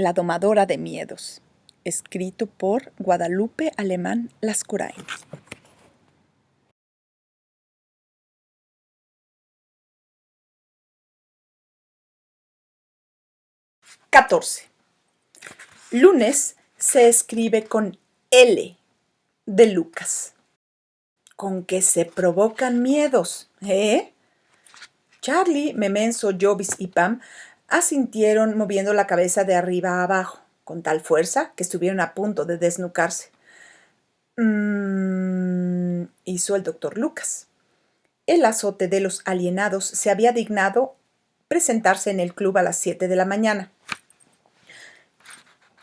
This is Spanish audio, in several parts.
La domadora de miedos, escrito por Guadalupe Alemán Lascurain. 14. Lunes se escribe con L de Lucas. ¿Con qué se provocan miedos, Charlie, Memenso, Jovis y Pam asintieron moviendo la cabeza de arriba a abajo, con tal fuerza que estuvieron a punto de desnucarse. Hizo el doctor Lucas. El azote de los alienados se había dignado presentarse en el club a las 7 de la mañana,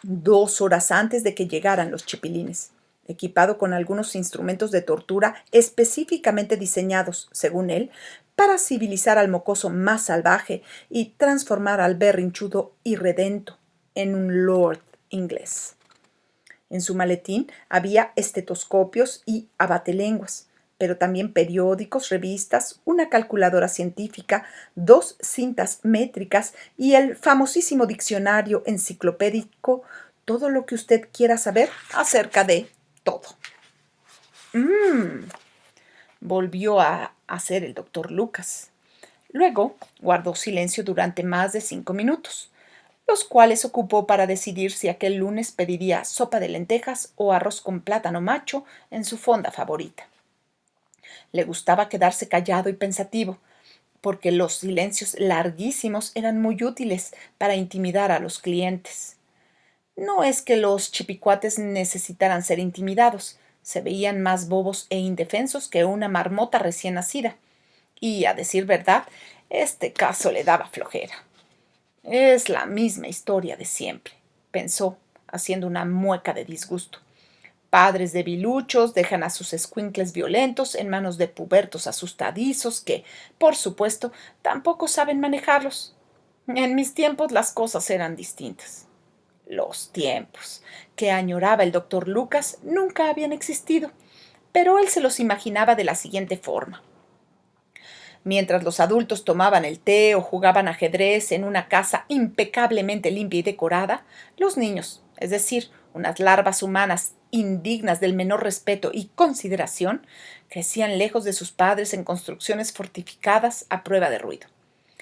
2 horas antes de que llegaran los chipilines, equipado con algunos instrumentos de tortura específicamente diseñados, según él, para civilizar al mocoso más salvaje y transformar al berrinchudo irredento en un lord inglés. En su maletín había estetoscopios y abatelenguas, pero también periódicos, revistas, una calculadora científica, 2 cintas métricas y el famosísimo diccionario enciclopédico, todo lo que usted quiera saber acerca de todo. Volvió a hacer el doctor Lucas. Luego guardó silencio durante más de 5 minutos, los cuales ocupó para decidir si aquel lunes pediría sopa de lentejas o arroz con plátano macho en su fonda favorita. Le gustaba quedarse callado y pensativo, porque los silencios larguísimos eran muy útiles para intimidar a los clientes. No es que los chipicuates necesitaran ser intimidados, se veían más bobos e indefensos que una marmota recién nacida. Y, a decir verdad, este caso le daba flojera. Es la misma historia de siempre, pensó, haciendo una mueca de disgusto. Padres debiluchos dejan a sus escuincles violentos en manos de pubertos asustadizos que, por supuesto, tampoco saben manejarlos. En mis tiempos las cosas eran distintas. Los tiempos que añoraba el doctor Lucas nunca habían existido, pero él se los imaginaba de la siguiente forma. Mientras los adultos tomaban el té o jugaban ajedrez en una casa impecablemente limpia y decorada, los niños, es decir, unas larvas humanas indignas del menor respeto y consideración, crecían lejos de sus padres en construcciones fortificadas a prueba de ruido.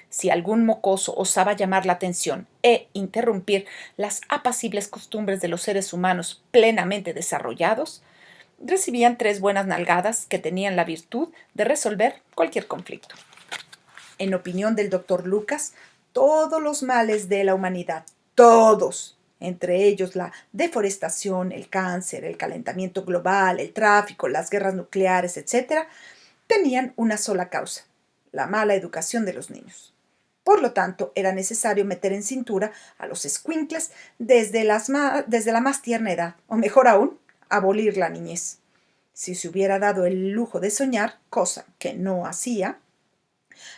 Si algún mocoso osaba llamar la atención e interrumpir las apacibles costumbres de los seres humanos plenamente desarrollados, recibían 3 buenas nalgadas que tenían la virtud de resolver cualquier conflicto. En opinión del doctor Lucas, todos los males de la humanidad, todos, entre ellos la deforestación, el cáncer, el calentamiento global, el tráfico, las guerras nucleares, etc., tenían una sola causa: la mala educación de los niños. Por lo tanto, era necesario meter en cintura a los escuincles desde la más tierna edad, o mejor aún, abolir la niñez. Si se hubiera dado el lujo de soñar, cosa que no hacía,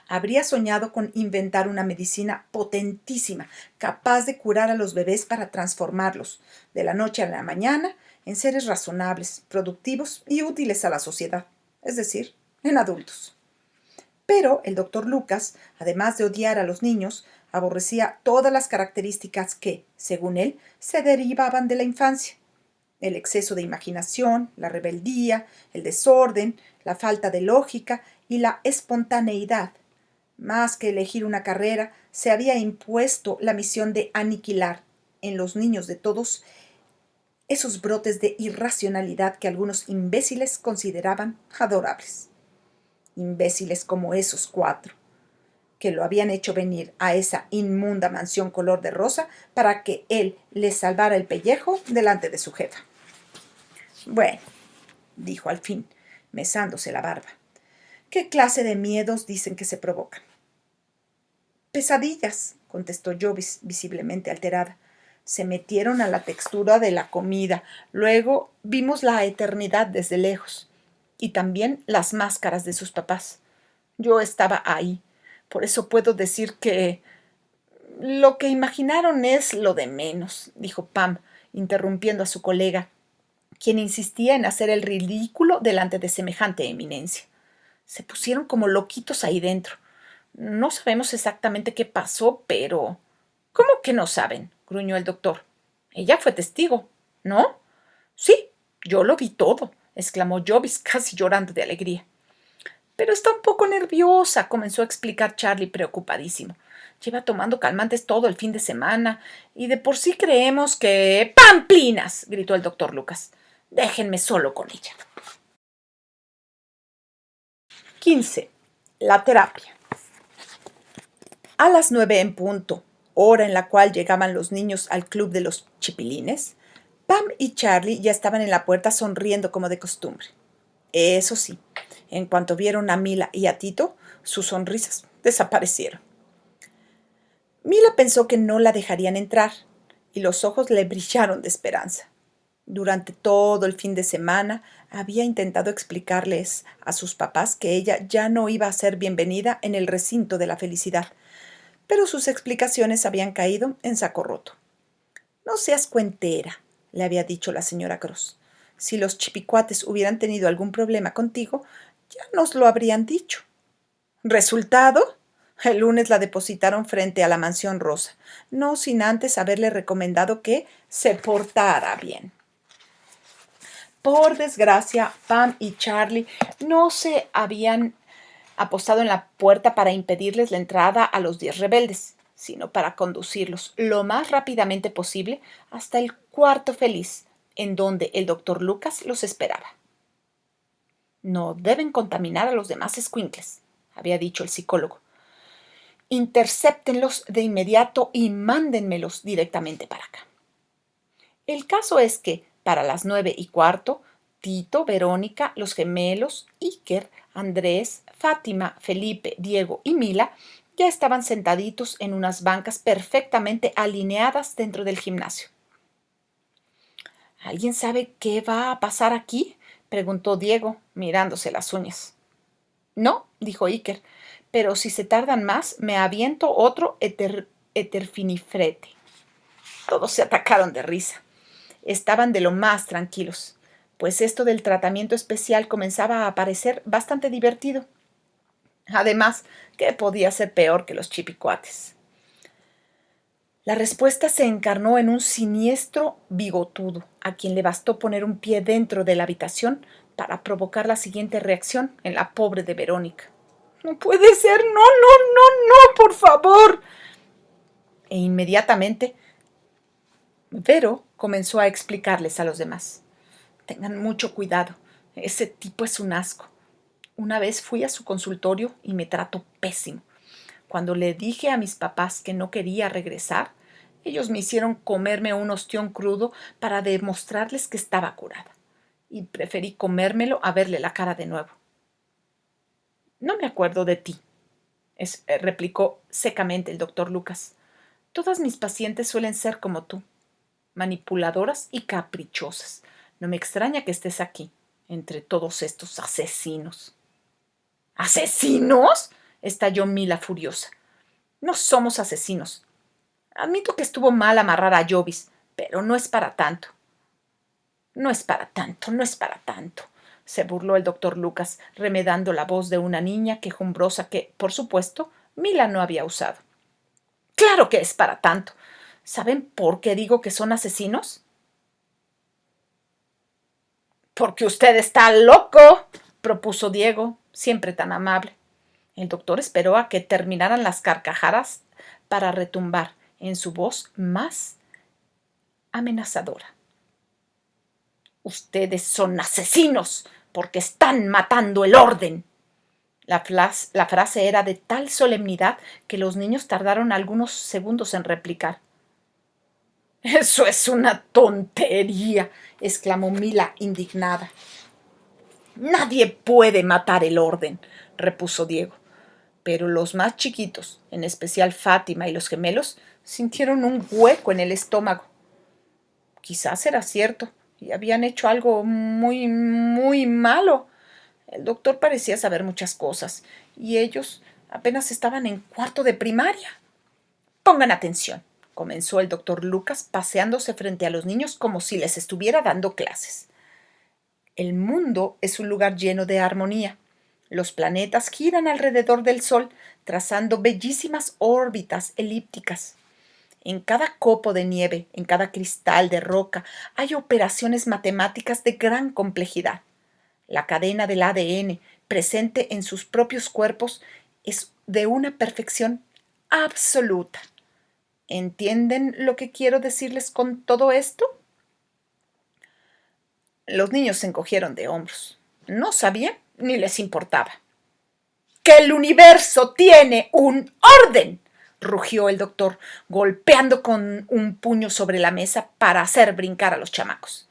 habría soñado con inventar una medicina potentísima, capaz de curar a los bebés para transformarlos, de la noche a la mañana, en seres razonables, productivos y útiles a la sociedad, es decir, en adultos. Pero el doctor Lucas, además de odiar a los niños, aborrecía todas las características que, según él, se derivaban de la infancia: el exceso de imaginación, la rebeldía, el desorden, la falta de lógica y la espontaneidad. Más que elegir una carrera, se había impuesto la misión de aniquilar en los niños de todos esos brotes de irracionalidad que algunos imbéciles consideraban adorables. Imbéciles como esos 4, que lo habían hecho venir a esa inmunda mansión color de rosa para que él les salvara el pellejo delante de su jefa. Bueno, dijo al fin, mesándose la barba, ¿qué clase de miedos dicen que se provocan? Pesadillas, contestó yo visiblemente alterada. Se metieron a la textura de la comida. Luego vimos la eternidad desde lejos. Y también las máscaras de sus papás. Yo estaba ahí. Por eso puedo decir que lo que imaginaron es lo de menos, dijo Pam, interrumpiendo a su colega, quien insistía en hacer el ridículo delante de semejante eminencia. Se pusieron como loquitos ahí dentro. No sabemos exactamente qué pasó, pero... ¿Cómo que no saben? gruñó el doctor. Ella fue testigo, ¿no? Sí, yo lo vi todo, exclamó Jovis casi llorando de alegría. Pero está un poco nerviosa, comenzó a explicar Charlie preocupadísimo. Lleva tomando calmantes todo el fin de semana y de por sí creemos que... ¡Pamplinas! Gritó el doctor Lucas. Déjenme solo con ella. 15. La terapia. A las 9 en punto, hora en la cual llegaban los niños al club de los chipilines, Pam y Charlie ya estaban en la puerta sonriendo como de costumbre. Eso sí, en cuanto vieron a Mila y a Tito, sus sonrisas desaparecieron. Mila pensó que no la dejarían entrar, y los ojos le brillaron de esperanza. Durante todo el fin de semana había intentado explicarles a sus papás que ella ya no iba a ser bienvenida en el recinto de la felicidad, pero sus explicaciones habían caído en saco roto. No seas cuentera, le había dicho la señora Cross. Si los chipicuates hubieran tenido algún problema contigo, ya nos lo habrían dicho. ¿Resultado? El lunes la depositaron frente a la mansión Rosa, no sin antes haberle recomendado que se portara bien. Por desgracia, Pam y Charlie no se habían apostado en la puerta para impedirles la entrada a los 10 rebeldes, sino para conducirlos lo más rápidamente posible hasta el cuarto feliz, en donde el doctor Lucas los esperaba. No deben contaminar a los demás escuincles, había dicho el psicólogo. Intercéptenlos de inmediato y mándenmelos directamente para acá. El caso es que, para las 9:15, Tito, Verónica, los gemelos, Iker, Andrés, Fátima, Felipe, Diego y Mila ya estaban sentaditos en unas bancas perfectamente alineadas dentro del gimnasio. ¿Alguien sabe qué va a pasar aquí?, preguntó Diego, mirándose las uñas. No, dijo Iker, pero si se tardan más, me aviento otro eterfinifrete. Todos se atacaron de risa. Estaban de lo más tranquilos, pues esto del tratamiento especial comenzaba a parecer bastante divertido. Además, ¿qué podía ser peor que los chipicuates? La respuesta se encarnó en un siniestro bigotudo, a quien le bastó poner un pie dentro de la habitación para provocar la siguiente reacción en la pobre de Verónica. ¡No puede ser! ¡No, no, no, no! ¡Por favor! E inmediatamente Vero comenzó a explicarles a los demás. Tengan mucho cuidado. Ese tipo es un asco. Una vez fui a su consultorio y me trató pésimo. Cuando le dije a mis papás que no quería regresar, ellos me hicieron comerme un ostión crudo para demostrarles que estaba curada. Y preferí comérmelo a verle la cara de nuevo. No me acuerdo de ti, replicó secamente el doctor Lucas. Todas mis pacientes suelen ser como tú, manipuladoras y caprichosas. No me extraña que estés aquí, entre todos estos asesinos. ¿Asesinos?, estalló Mila furiosa. No somos asesinos. Admito que estuvo mal amarrar a Jovis, pero no es para tanto. No es para tanto, no es para tanto, se burló el doctor Lucas, remedando la voz de una niña quejumbrosa que, por supuesto, Mila no había usado. ¡Claro que es para tanto! ¿Saben por qué digo que son asesinos? Porque usted está loco, propuso Diego, siempre tan amable. El doctor esperó a que terminaran las carcajadas para retumbar en su voz más amenazadora. Ustedes son asesinos porque están matando el orden. La frase era de tal solemnidad que los niños tardaron algunos segundos en replicar. Eso es una tontería, exclamó Mila indignada. Nadie puede matar el orden, repuso Diego. Pero los más chiquitos, en especial Fátima y los gemelos, sintieron un hueco en el estómago. Quizás era cierto, y habían hecho algo muy, muy malo. El doctor parecía saber muchas cosas, y ellos apenas estaban en cuarto de primaria. Pongan atención, comenzó el doctor Lucas, paseándose frente a los niños como si les estuviera dando clases. El mundo es un lugar lleno de armonía. Los planetas giran alrededor del Sol, trazando bellísimas órbitas elípticas. En cada copo de nieve, en cada cristal de roca, hay operaciones matemáticas de gran complejidad. La cadena del ADN presente en sus propios cuerpos es de una perfección absoluta. ¿Entienden lo que quiero decirles con todo esto? Los niños se encogieron de hombros. No sabían ni les importaba. ¡Que el universo tiene un orden!, rugió el doctor, golpeando con un puño sobre la mesa para hacer brincar a los chamacos.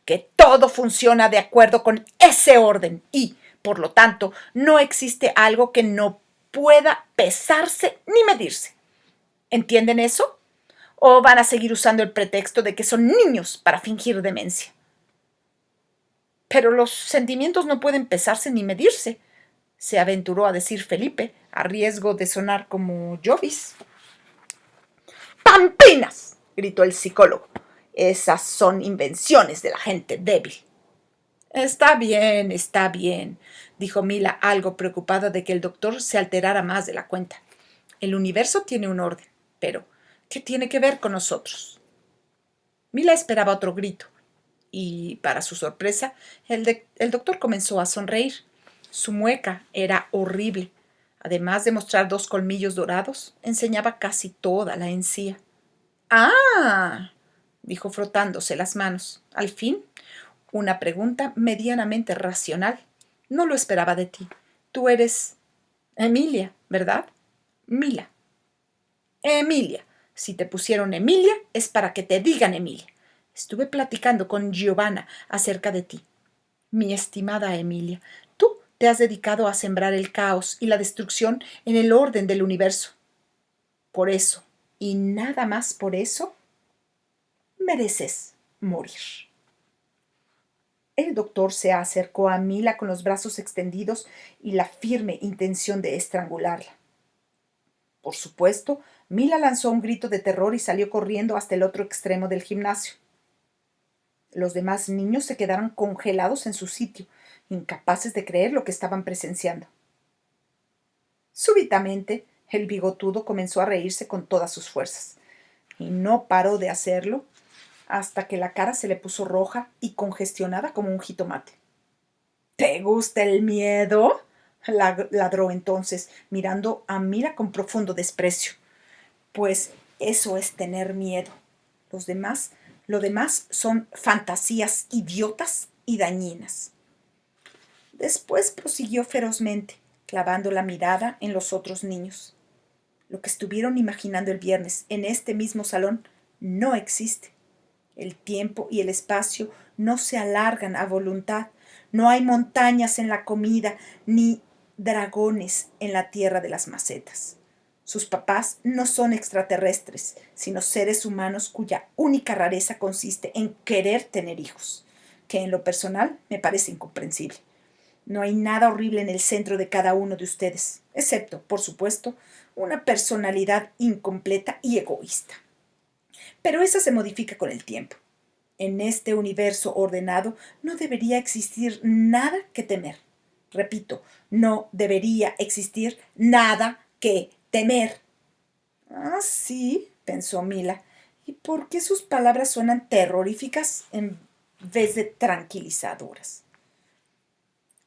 Que todo funciona de acuerdo con ese orden y, por lo tanto, no existe algo que no pueda pesarse ni medirse. ¿Entienden eso? ¿O van a seguir usando el pretexto de que son niños para fingir demencia? Pero los sentimientos no pueden pesarse ni medirse, se aventuró a decir Felipe, a riesgo de sonar como Jovis. ¡Pamplinas!, gritó el psicólogo. Esas son invenciones de la gente débil. Está bien, dijo Mila, algo preocupada de que el doctor se alterara más de la cuenta. El universo tiene un orden, pero ¿qué tiene que ver con nosotros? Mila esperaba otro grito, y, para su sorpresa, el doctor comenzó a sonreír. Su mueca era horrible. Además de mostrar 2 colmillos dorados, enseñaba casi toda la encía. ¡Ah!, dijo frotándose las manos. Al fin, una pregunta medianamente racional. No lo esperaba de ti. Tú eres Emilia, ¿verdad? Mila. Emilia. Si te pusieron Emilia, es para que te digan Emilia. Estuve platicando con Giovanna acerca de ti. Mi estimada Emilia, tú te has dedicado a sembrar el caos y la destrucción en el orden del universo. Por eso, y nada más por eso, mereces morir. El doctor se acercó a Mila con los brazos extendidos y la firme intención de estrangularla. Por supuesto, Mila lanzó un grito de terror y salió corriendo hasta el otro extremo del gimnasio. Los demás niños se quedaron congelados en su sitio, incapaces de creer lo que estaban presenciando. Súbitamente, el bigotudo comenzó a reírse con todas sus fuerzas, y no paró de hacerlo hasta que la cara se le puso roja y congestionada como un jitomate. ¿Te gusta el miedo?, ladró entonces, mirando a Mila con profundo desprecio. Pues eso es tener miedo. Lo demás son fantasías idiotas y dañinas. Después prosiguió ferozmente, clavando la mirada en los otros niños. Lo que estuvieron imaginando el viernes en este mismo salón no existe. El tiempo y el espacio no se alargan a voluntad. No hay montañas en la comida, ni dragones en la tierra de las macetas. Sus papás no son extraterrestres, sino seres humanos cuya única rareza consiste en querer tener hijos, que en lo personal me parece incomprensible. No hay nada horrible en el centro de cada uno de ustedes, excepto, por supuesto, una personalidad incompleta y egoísta. Pero esa se modifica con el tiempo. En este universo ordenado no debería existir nada que temer. Repito, no debería existir nada que temer. Ah, sí, pensó Mila. ¿Y por qué sus palabras suenan terroríficas en vez de tranquilizadoras?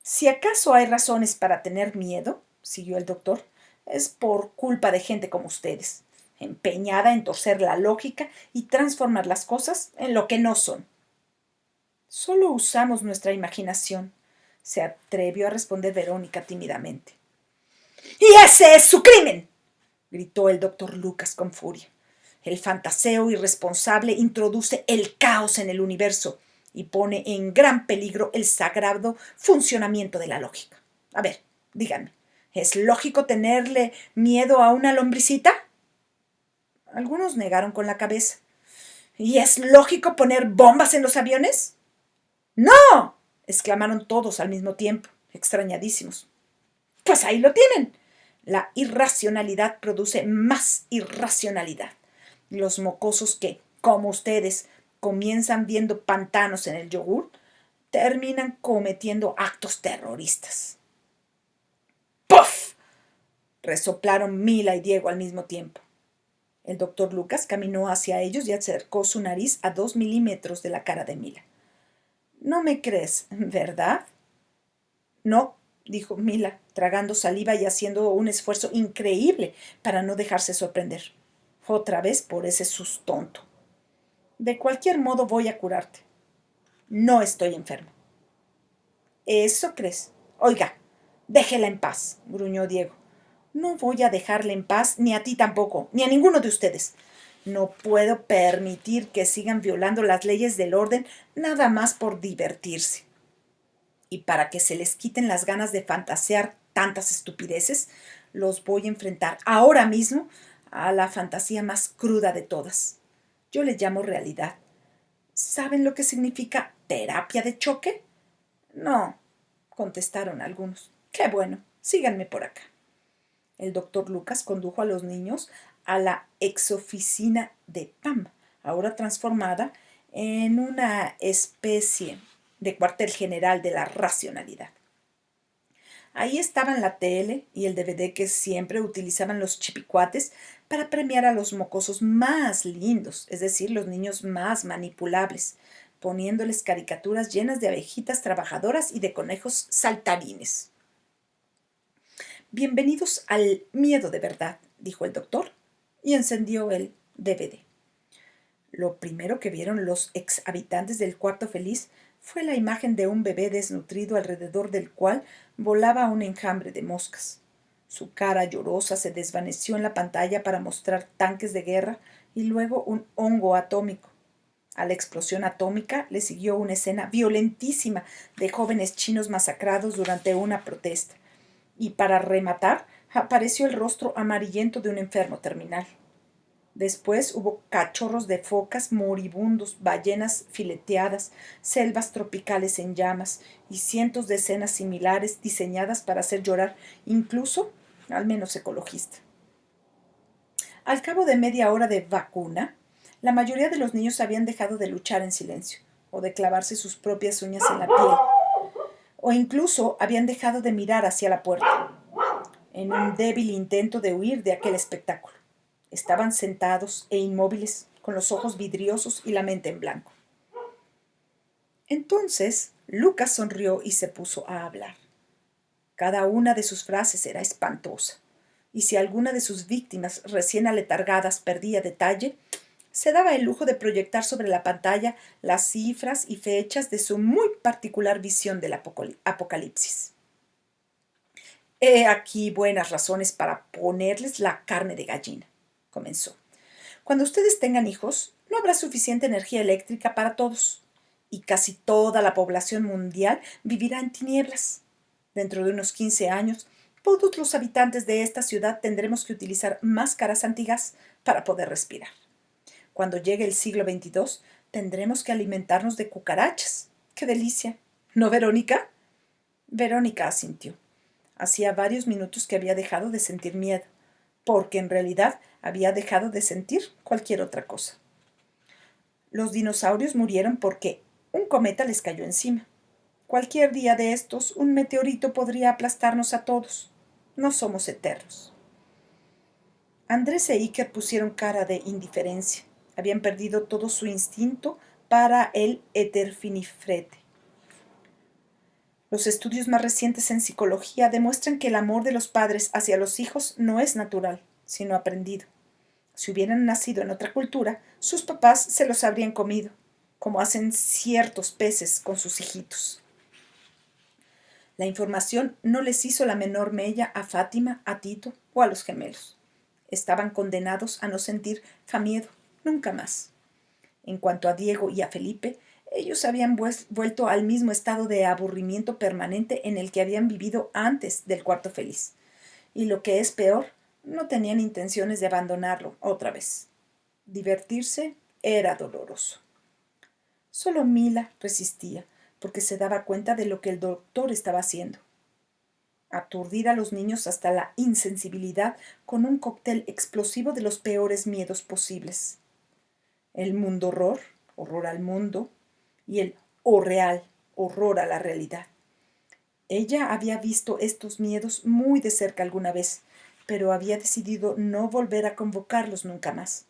Si acaso hay razones para tener miedo, siguió el doctor, es por culpa de gente como ustedes, empeñada en torcer la lógica y transformar las cosas en lo que no son. Solo usamos nuestra imaginación, se atrevió a responder Verónica tímidamente. ¡Y ese es su crimen!, gritó el doctor Lucas con furia. El fantaseo irresponsable introduce el caos en el universo y pone en gran peligro el sagrado funcionamiento de la lógica. A ver, díganme, ¿es lógico tenerle miedo a una lombricita? Algunos negaron con la cabeza. ¿Y es lógico poner bombas en los aviones? ¡No!, exclamaron todos al mismo tiempo, extrañadísimos. Pues ahí lo tienen. La irracionalidad produce más irracionalidad. Los mocosos que, como ustedes, comienzan viendo pantanos en el yogur, terminan cometiendo actos terroristas. ¡Puf!, resoplaron Mila y Diego al mismo tiempo. El doctor Lucas caminó hacia ellos y acercó su nariz a 2 milímetros de la cara de Mila. No me crees, ¿verdad? No, dijo Mila, tragando saliva y haciendo un esfuerzo increíble para no dejarse sorprender. Otra vez por ese sus tonto. De cualquier modo voy a curarte. No estoy enfermo. ¿Eso crees? Oiga, déjela en paz, gruñó Diego. No voy a dejarle en paz, ni a ti tampoco, ni a ninguno de ustedes. No puedo permitir que sigan violando las leyes del orden nada más por divertirse. Y para que se les quiten las ganas de fantasear tantas estupideces, los voy a enfrentar ahora mismo a la fantasía más cruda de todas. Yo le llamo realidad. ¿Saben lo que significa terapia de choque? No, contestaron algunos. Qué bueno, síganme por acá. El doctor Lucas condujo a los niños a la exoficina de Pam, ahora transformada en una especie de cuartel general de la racionalidad. Ahí estaban la tele y el DVD que siempre utilizaban los chipicuates para premiar a los mocosos más lindos, es decir, los niños más manipulables, poniéndoles caricaturas llenas de abejitas trabajadoras y de conejos saltarines. Bienvenidos al miedo de verdad, dijo el doctor, y encendió el DVD. Lo primero que vieron los ex habitantes del cuarto feliz fue la imagen de un bebé desnutrido alrededor del cual volaba un enjambre de moscas. Su cara llorosa se desvaneció en la pantalla para mostrar tanques de guerra y luego un hongo atómico. A la explosión atómica le siguió una escena violentísima de jóvenes chinos masacrados durante una protesta. Y para rematar, apareció el rostro amarillento de un enfermo terminal. Después hubo cachorros de focas moribundos, ballenas fileteadas, selvas tropicales en llamas y cientos de escenas similares diseñadas para hacer llorar incluso al menos ecologista. Al cabo de media hora de vacuna, la mayoría de los niños habían dejado de luchar en silencio o de clavarse sus propias uñas en la piel, o incluso habían dejado de mirar hacia la puerta, en un débil intento de huir de aquel espectáculo. Estaban sentados e inmóviles, con los ojos vidriosos y la mente en blanco. Entonces, Lucas sonrió y se puso a hablar. Cada una de sus frases era espantosa, y si alguna de sus víctimas recién aletargadas perdía detalle, se daba el lujo de proyectar sobre la pantalla las cifras y fechas de su muy particular visión del apocalipsis. He aquí buenas razones para ponerles la carne de gallina, comenzó. Cuando ustedes tengan hijos, no habrá suficiente energía eléctrica para todos, y casi toda la población mundial vivirá en tinieblas. Dentro de unos 15 años, todos los habitantes de esta ciudad tendremos que utilizar máscaras antigas para poder respirar. Cuando llegue el siglo XXII, tendremos que alimentarnos de cucarachas. ¡Qué delicia! ¿No, Verónica? Verónica asintió. Hacía varios minutos que había dejado de sentir miedo, porque en realidad había dejado de sentir cualquier otra cosa. Los dinosaurios murieron porque un cometa les cayó encima. Cualquier día de estos, un meteorito podría aplastarnos a todos. No somos eternos. Andrés e Iker pusieron cara de indiferencia. Habían perdido todo su instinto para el eterfinifrete. Los estudios más recientes en psicología demuestran que el amor de los padres hacia los hijos no es natural, sino aprendido. Si hubieran nacido en otra cultura, sus papás se los habrían comido, como hacen ciertos peces con sus hijitos. La información no les hizo la menor mella a Fátima, a Tito o a los gemelos. Estaban condenados a no sentir miedo, nunca más. En cuanto a Diego y a Felipe, ellos habían vuelto al mismo estado de aburrimiento permanente en el que habían vivido antes del cuarto feliz. Y lo que es peor, no tenían intenciones de abandonarlo otra vez. Divertirse era doloroso. Solo Mila resistía, porque se daba cuenta de lo que el doctor estaba haciendo. Aturdir a los niños hasta la insensibilidad con un cóctel explosivo de los peores miedos posibles. El mundo horror, horror al mundo, y el real, horror a la realidad. Ella había visto estos miedos muy de cerca alguna vez, pero había decidido no volver a convocarlos nunca más.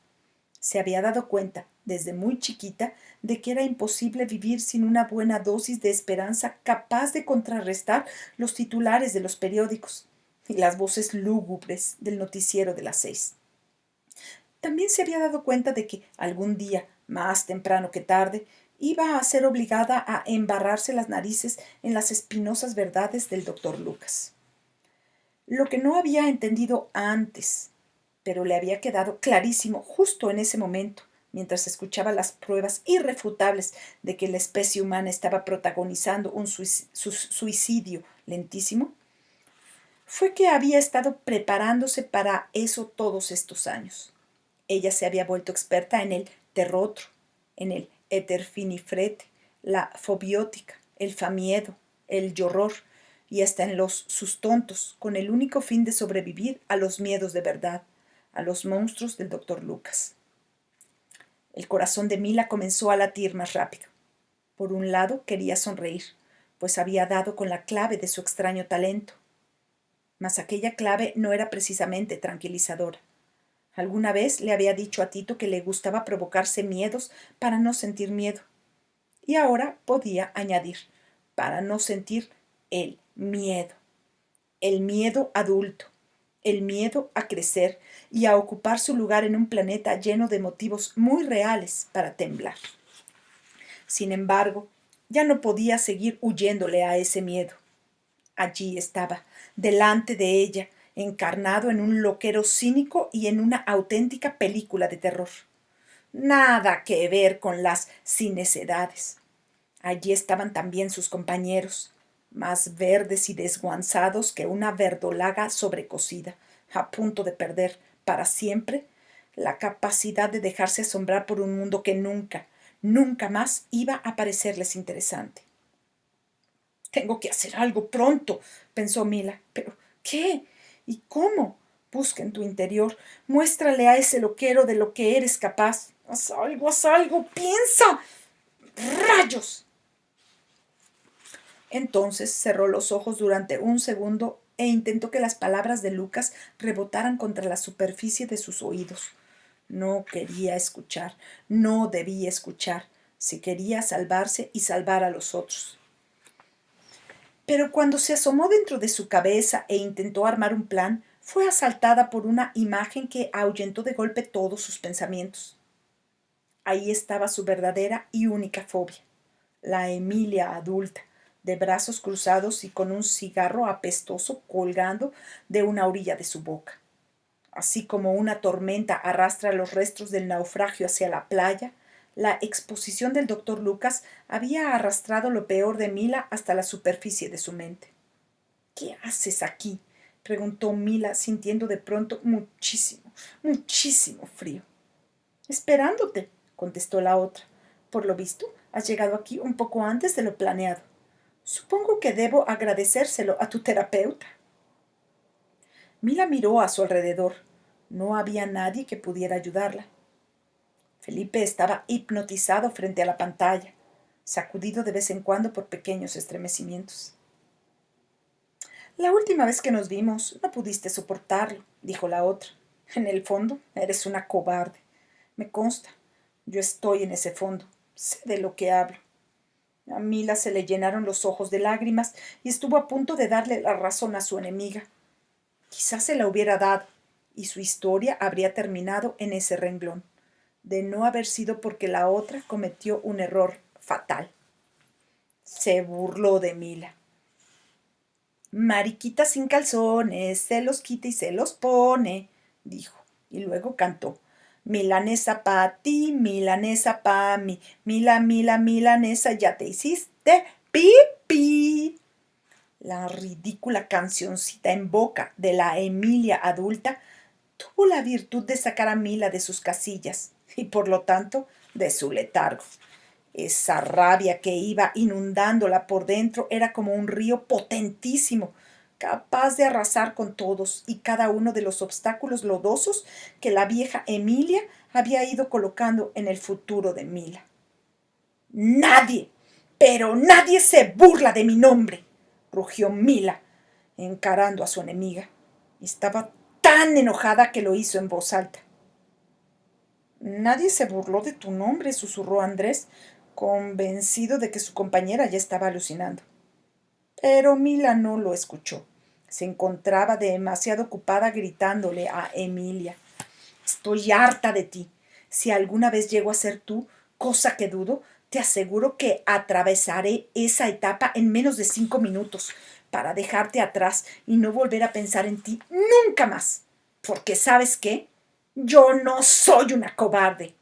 Se había dado cuenta, desde muy chiquita, de que era imposible vivir sin una buena dosis de esperanza capaz de contrarrestar los titulares de los periódicos y las voces lúgubres del noticiero de las 6. También se había dado cuenta de que algún día, más temprano que tarde, iba a ser obligada a embarrarse las narices en las espinosas verdades del doctor Lucas. Lo que no había entendido antes, pero le había quedado clarísimo justo en ese momento, mientras escuchaba las pruebas irrefutables de que la especie humana estaba protagonizando un suicidio lentísimo, fue que había estado preparándose para eso todos estos años. Ella se había vuelto experta en el terrotro, en el eterfinifrete, la fobiótica, el famiedo, el yorror y hasta en los sustontos, con el único fin de sobrevivir a los miedos de verdad, a los monstruos del doctor Lucas. El corazón de Mila comenzó a latir más rápido. Por un lado quería sonreír, pues había dado con la clave de su extraño talento. Mas aquella clave no era precisamente tranquilizadora. Alguna vez le había dicho a Tito que le gustaba provocarse miedos para no sentir miedo. Y ahora podía añadir, para no sentir el miedo adulto, el miedo a crecer y a ocupar su lugar en un planeta lleno de motivos muy reales para temblar. Sin embargo, ya no podía seguir huyéndole a ese miedo. Allí estaba, delante de ella, encarnado en un loquero cínico y en una auténtica película de terror. Nada que ver con las cinecedades. Allí estaban también sus compañeros, más verdes y desguanzados que una verdolaga sobrecocida, a punto de perder para siempre la capacidad de dejarse asombrar por un mundo que nunca, nunca más iba a parecerles interesante. Tengo que hacer algo pronto, pensó Mila. ¿Pero qué? ¿Y cómo? Busca en tu interior. Muéstrale a ese loquero de lo que eres capaz. Haz algo, piensa. ¡Rayos! Entonces cerró los ojos durante un segundo e intentó que las palabras de Lucas rebotaran contra la superficie de sus oídos. No quería escuchar, no debía escuchar, si quería salvarse y salvar a los otros. Pero cuando se asomó dentro de su cabeza e intentó armar un plan, fue asaltada por una imagen que ahuyentó de golpe todos sus pensamientos. Ahí estaba su verdadera y única fobia, la Emilia adulta, de brazos cruzados y con un cigarro apestoso colgando de una orilla de su boca. Así como una tormenta arrastra los restos del naufragio hacia la playa, la exposición del doctor Lucas había arrastrado lo peor de Mila hasta la superficie de su mente. ¿Qué haces aquí? Preguntó Mila, sintiendo de pronto muchísimo frío. Esperándote, contestó la otra. Por lo visto, has llegado aquí un poco antes de lo planeado. Supongo que debo agradecérselo a tu terapeuta. Mila miró a su alrededor. No había nadie que pudiera ayudarla. Felipe estaba hipnotizado frente a la pantalla, sacudido de vez en cuando por pequeños estremecimientos. La última vez que nos vimos no pudiste soportarlo, dijo la otra. En el fondo, eres una cobarde. Me consta. Yo estoy en ese fondo. Sé de lo que hablo. A Mila se le llenaron los ojos de lágrimas y estuvo a punto de darle la razón a su enemiga. Quizás se la hubiera dado, y su historia habría terminado en ese renglón, de no haber sido porque la otra cometió un error fatal. Se burló de Mila. Mariquita sin calzones, se los quita y se los pone, dijo, y luego cantó. Milanesa pa' ti, milanesa pa' mí, milanesa, ya te hiciste pipí. La ridícula cancioncita en boca de la Emilia adulta tuvo la virtud de sacar a Mila de sus casillas y, por lo tanto, de su letargo. Esa rabia que iba inundándola por dentro era como un río potentísimo, capaz de arrasar con todos y cada uno de los obstáculos lodosos que la vieja Emilia había ido colocando en el futuro de Mila. ¡Nadie! ¡Pero nadie se burla de mi nombre!, rugió Mila, encarando a su enemiga. Estaba tan enojada que lo hizo en voz alta. Nadie se burló de tu nombre, susurró Andrés, convencido de que su compañera ya estaba alucinando. Pero Mila no lo escuchó. Se encontraba demasiado ocupada gritándole a Emilia. Estoy harta de ti. Si alguna vez llego a ser tú, cosa que dudo, te aseguro que atravesaré esa etapa en menos de 5 minutos para dejarte atrás y no volver a pensar en ti nunca más. Porque ¿sabes qué? Yo no soy una cobarde.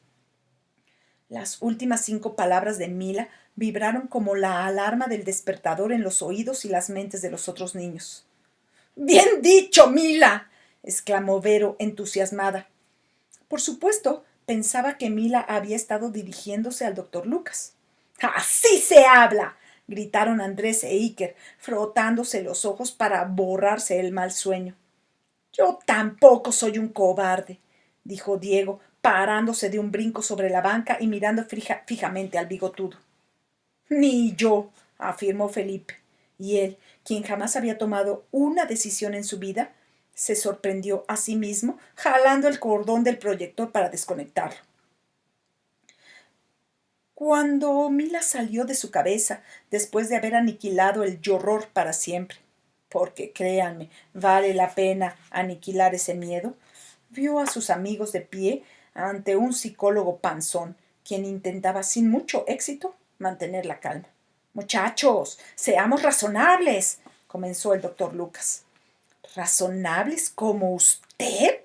Las últimas 5 palabras de Mila vibraron como la alarma del despertador en los oídos y las mentes de los otros niños. ¡Bien dicho, Mila! Exclamó Vero, entusiasmada. Por supuesto, pensaba que Mila había estado dirigiéndose al doctor Lucas. ¡Así se habla! Gritaron Andrés e Iker, frotándose los ojos para borrarse el mal sueño. Yo tampoco soy un cobarde, dijo Diego, parándose de un brinco sobre la banca y mirando fijamente al bigotudo. Ni yo, afirmó Felipe, y él, quien jamás había tomado una decisión en su vida, se sorprendió a sí mismo jalando el cordón del proyector para desconectarlo. Cuando Mila salió de su cabeza después de haber aniquilado el horror para siempre, porque créanme, vale la pena aniquilar ese miedo, vio a sus amigos de pie ante un psicólogo panzón, quien intentaba sin mucho éxito mantener la calma. Muchachos, seamos razonables, comenzó el doctor Lucas. ¿Razonables como usted?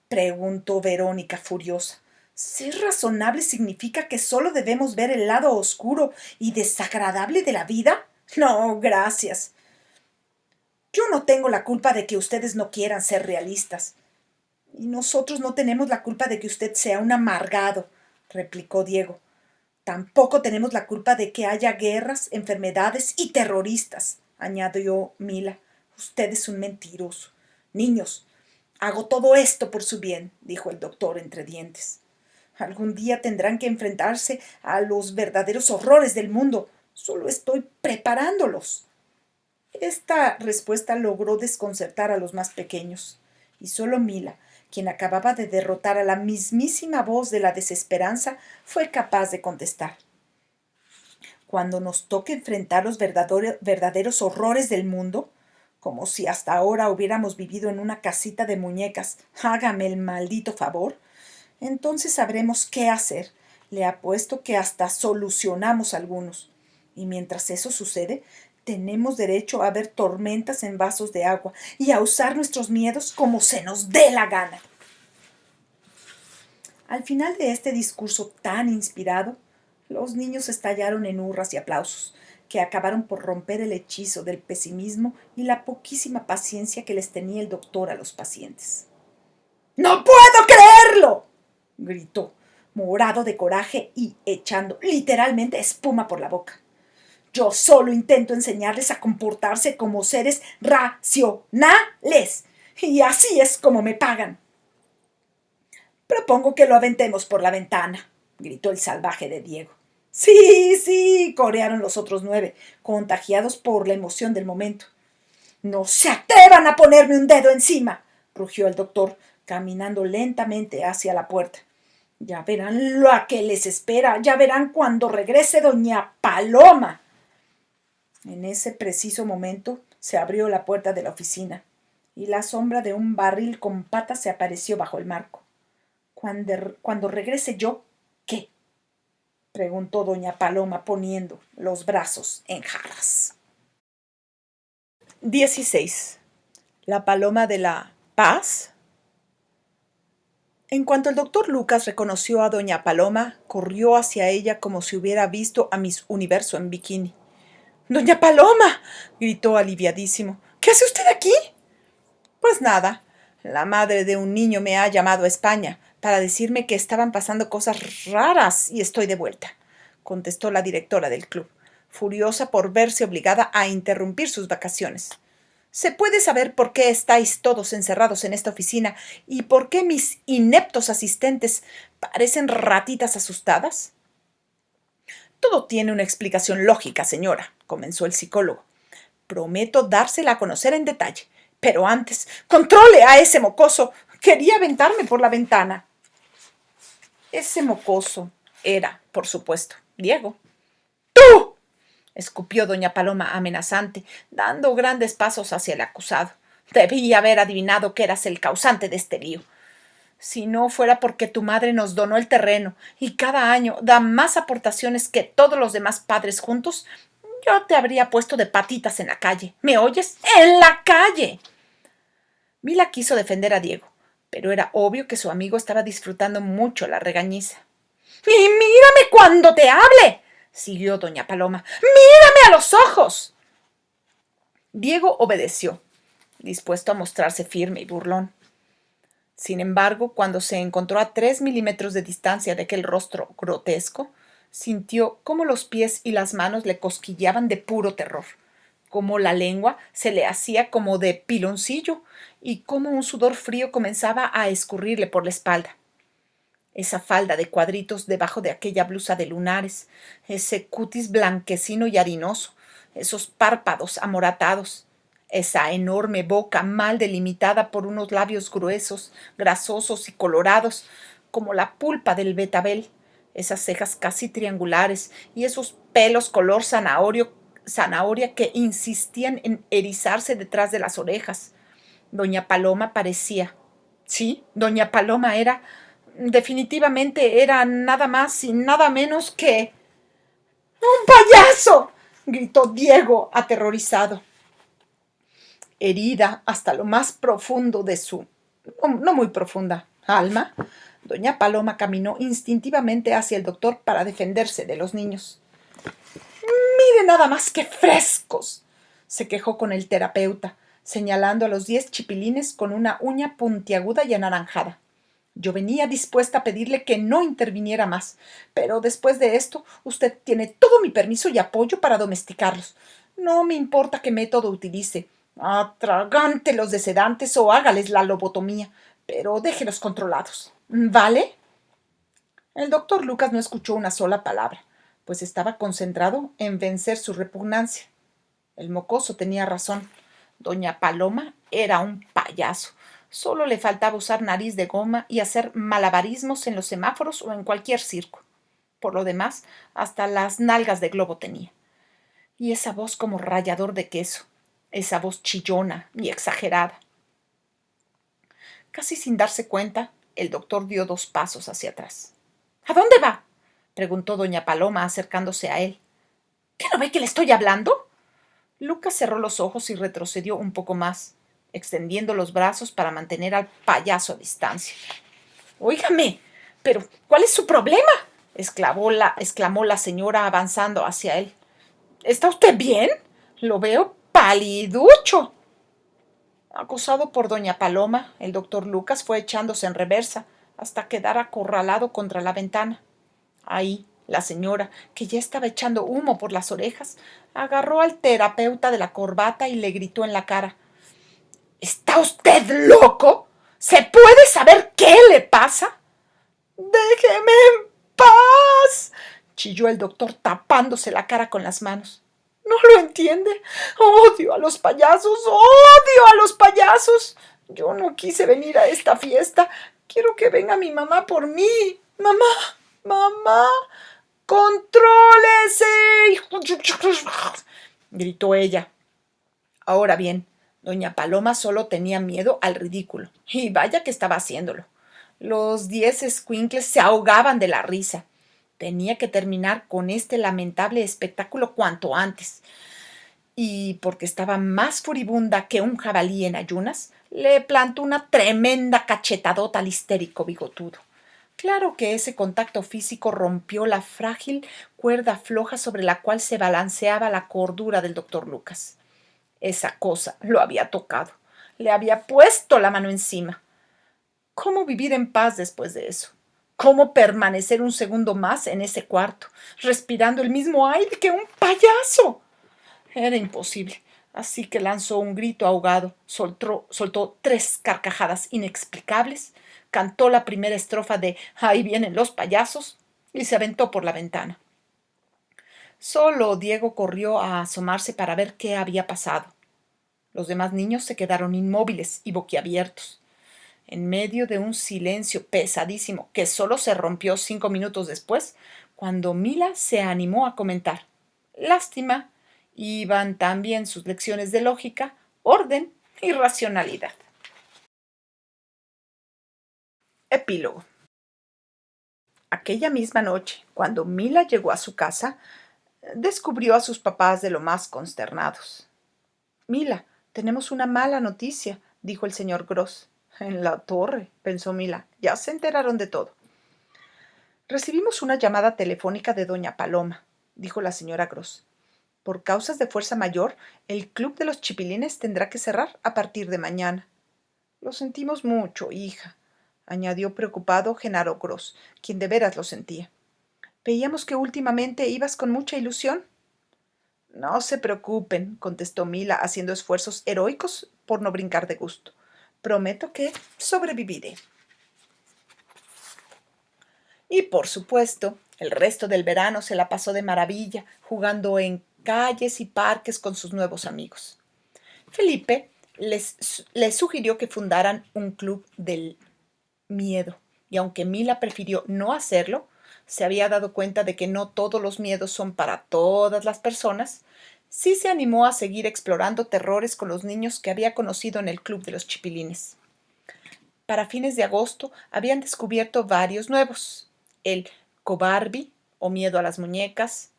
Preguntó Verónica furiosa. ¿Ser razonable significa que solo debemos ver el lado oscuro y desagradable de la vida? No, gracias. Yo no tengo la culpa de que ustedes no quieran ser realistas. Y nosotros no tenemos la culpa de que usted sea un amargado, replicó Diego. Tampoco tenemos la culpa de que haya guerras, enfermedades y terroristas, añadió Mila. Usted es un mentiroso. Niños, hago todo esto por su bien, dijo el doctor entre dientes. Algún día tendrán que enfrentarse a los verdaderos horrores del mundo. Solo estoy preparándolos. Esta respuesta logró desconcertar a los más pequeños, y solo Mila, quien acababa de derrotar a la mismísima voz de la desesperanza, fue capaz de contestar. Cuando nos toque enfrentar los verdaderos horrores del mundo, como si hasta ahora hubiéramos vivido en una casita de muñecas, hágame el maldito favor, entonces sabremos qué hacer. Le apuesto que hasta solucionamos algunos. Y mientras eso sucede, tenemos derecho a ver tormentas en vasos de agua y a usar nuestros miedos como se nos dé la gana. Al final de este discurso tan inspirado, los niños estallaron en hurras y aplausos, que acabaron por romper el hechizo del pesimismo y la poquísima paciencia que les tenía el doctor a los pacientes. ¡No puedo creerlo!, gritó, morado de coraje y echando literalmente espuma por la boca. Yo solo intento enseñarles a comportarse como seres racionales, y así es como me pagan. Propongo que lo aventemos por la ventana, gritó el salvaje de Diego. Sí, sí, corearon los otros 9, contagiados por la emoción del momento. No se atrevan a ponerme un dedo encima, rugió el doctor, caminando lentamente hacia la puerta. Ya verán lo que les espera, ya verán cuando regrese doña Paloma. En ese preciso momento se abrió la puerta de la oficina y la sombra de un barril con patas se apareció bajo el marco. Cuando regrese yo, ¿qué?, preguntó doña Paloma poniendo los brazos en jarras. 16. La paloma de la paz. En cuanto el doctor Lucas reconoció a doña Paloma, corrió hacia ella como si hubiera visto a Miss Universo en bikini. ¡Doña Paloma!, gritó aliviadísimo. ¿Qué hace usted aquí? Pues nada, la madre de un niño me ha llamado a España para decirme que estaban pasando cosas raras y estoy de vuelta, contestó la directora del club, furiosa por verse obligada a interrumpir sus vacaciones. ¿Se puede saber por qué estáis todos encerrados en esta oficina y por qué mis ineptos asistentes parecen ratitas asustadas? Todo tiene una explicación lógica, señora, comenzó el psicólogo. Prometo dársela a conocer en detalle, Pero antes, controle a ese mocoso. Quería aventarme por la ventana. Ese mocoso era, por supuesto, Diego. ¡Tú! Escupió doña Paloma amenazante, dando grandes pasos hacia el acusado. Debí haber adivinado que eras el causante de este lío. Si no fuera porque tu madre nos donó el terreno y cada año da más aportaciones que todos los demás padres juntos, yo te habría puesto de patitas en la calle. ¿Me oyes? ¡En la calle! Mila quiso defender a Diego, pero era obvio que su amigo estaba disfrutando mucho la regañiza. ¡Y mírame cuando te hable! Siguió doña Paloma. ¡Mírame a los ojos! Diego obedeció, dispuesto a mostrarse firme y burlón. Sin embargo, cuando se encontró a 3 milímetros de distancia de aquel rostro grotesco, sintió cómo los pies y las manos le cosquilleaban de puro terror, cómo la lengua se le hacía como de piloncillo y cómo un sudor frío comenzaba a escurrirle por la espalda. Esa falda de cuadritos debajo de aquella blusa de lunares, ese cutis blanquecino y harinoso, esos párpados amoratados, esa enorme boca mal delimitada por unos labios gruesos, grasosos y colorados, como la pulpa del betabel, esas cejas casi triangulares y esos pelos color zanahoria que insistían en erizarse detrás de las orejas. Doña Paloma parecía. Sí, doña Paloma definitivamente era nada más y nada menos que ¡un payaso! Gritó Diego, aterrorizado. Herida hasta lo más profundo de su, no muy profunda, alma, doña Paloma caminó instintivamente hacia el doctor para defenderse de los niños. ¡Mire nada más que frescos!, se quejó con el terapeuta, señalando a los 10 chipilines con una uña puntiaguda y anaranjada. Yo venía dispuesta a pedirle que no interviniera más, pero después de esto usted tiene todo mi permiso y apoyo para domesticarlos. No me importa qué método utilice. Atragántelos de sedantes o hágales la lobotomía, pero déjelos controlados. ¿Vale? El doctor Lucas no escuchó una sola palabra, pues estaba concentrado en vencer su repugnancia. El mocoso tenía razón. Doña Paloma era un payaso. Solo le faltaba usar nariz de goma y hacer malabarismos en los semáforos o en cualquier circo. Por lo demás, hasta las nalgas de globo tenía. Y esa voz como rallador de queso, esa voz chillona y exagerada. Casi sin darse cuenta, el doctor dio 2 pasos hacia atrás. ¿A dónde va?, preguntó doña Paloma acercándose a él. ¿Qué no ve que le estoy hablando? Lucas cerró los ojos y retrocedió un poco más, extendiendo los brazos para mantener al payaso a distancia. Óigame, pero ¿cuál es su problema?, exclamó la señora avanzando hacia él. ¿Está usted bien? Lo veo paliducho. Acosado por doña Paloma, el doctor Lucas fue echándose en reversa hasta quedar acorralado contra la ventana. Ahí, la señora, que ya estaba echando humo por las orejas, agarró al terapeuta de la corbata y le gritó en la cara. ¿Está usted loco? ¿Se puede saber qué le pasa? Déjeme en paz, chilló el doctor tapándose la cara con las manos. ¿No lo entiende? Odio a los payasos, odio a los payasos. Yo no quise venir a esta fiesta. Quiero que venga mi mamá por mí. Mamá, mamá, contrólese, gritó ella. Ahora bien, doña Paloma solo tenía miedo al ridículo, y vaya que estaba haciéndolo. Los 10 escuincles se ahogaban de la risa. Tenía que terminar con este lamentable espectáculo cuanto antes. Y porque estaba más furibunda que un jabalí en ayunas, le plantó una tremenda cachetadota al histérico bigotudo. Claro que ese contacto físico rompió la frágil cuerda floja sobre la cual se balanceaba la cordura del doctor Lucas. Esa cosa lo había tocado, le había puesto la mano encima. ¿Cómo vivir en paz después de eso? ¿Cómo permanecer un segundo más en ese cuarto, respirando el mismo aire que un payaso? Era imposible, así que lanzó un grito ahogado, soltó 3 carcajadas inexplicables, cantó la primera estrofa de Ahí vienen los payasos y se aventó por la ventana. Solo Diego corrió a asomarse para ver qué había pasado. Los demás niños se quedaron inmóviles y boquiabiertos, en medio de un silencio pesadísimo que solo se rompió 5 minutos después, cuando Mila se animó a comentar. Lástima, iban tan bien sus lecciones de lógica, orden y racionalidad. Epílogo. Aquella misma noche, cuando Mila llegó a su casa, descubrió a sus papás de lo más consternados. Mila, tenemos una mala noticia, dijo el señor Gross. En la torre, pensó Mila, ya se enteraron de todo. Recibimos una llamada telefónica de doña Paloma, dijo la señora Gross. Por causas de fuerza mayor, el club de los chipilines tendrá que cerrar a partir de mañana. Lo sentimos mucho, hija, añadió preocupado Genaro Gross, quien de veras lo sentía. Veíamos que últimamente ibas con mucha ilusión. No se preocupen, contestó Mila, haciendo esfuerzos heroicos por no brincar de gusto. Prometo que sobreviviré. Y por supuesto, el resto del verano se la pasó de maravilla, jugando en calles y parques con sus nuevos amigos. Felipe les sugirió que fundaran un club del miedo, y aunque Mila prefirió no hacerlo, se había dado cuenta de que no todos los miedos son para todas las personas, sí se animó a seguir explorando terrores con los niños que había conocido en el club de los chipilines. Para fines de agosto habían descubierto varios nuevos: el cobarbi o miedo a las muñecas,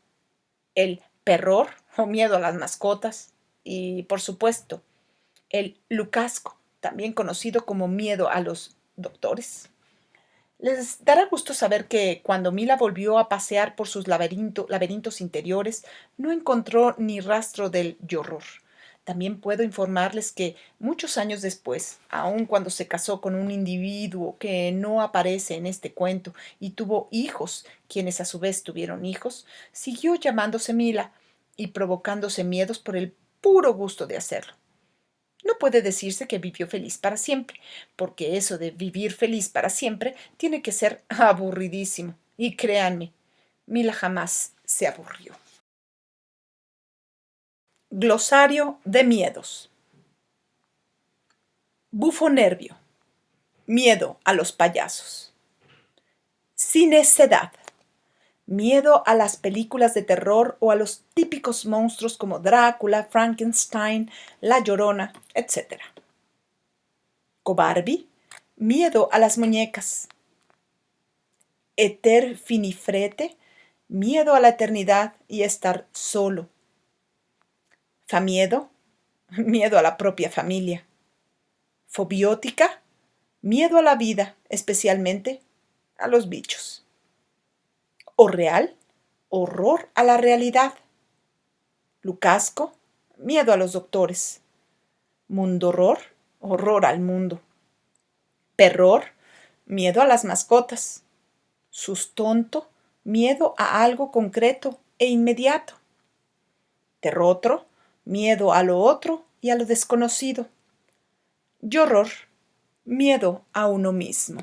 el perror o miedo a las mascotas y, por supuesto, el lucasco, también conocido como miedo a los doctores. Les dará gusto saber que cuando Mila volvió a pasear por sus laberintos interiores, no encontró ni rastro del horror. También puedo informarles que muchos años después, aun cuando se casó con un individuo que no aparece en este cuento y tuvo hijos, quienes a su vez tuvieron hijos, siguió llamándose Mila y provocándose miedos por el puro gusto de hacerlo. No puede decirse que vivió feliz para siempre, porque eso de vivir feliz para siempre tiene que ser aburridísimo. Y créanme, Mila jamás se aburrió. Glosario de miedos. Bufonervio. Miedo a los payasos. Cinecedad. Miedo a las películas de terror o a los típicos monstruos como Drácula, Frankenstein, La Llorona, etc. Cobarbi. Miedo a las muñecas. Eterfinifrete, miedo a la eternidad y estar solo. Famiedo, miedo a la propia familia. Fobiótica, miedo a la vida, especialmente a los bichos. Horreal, horror a la realidad. Lucasco, miedo a los doctores. Mundorror, horror al mundo. Perror, miedo a las mascotas. Sustonto, miedo a algo concreto e inmediato. Terrotro, miedo a lo otro y a lo desconocido. Yorror, miedo a uno mismo.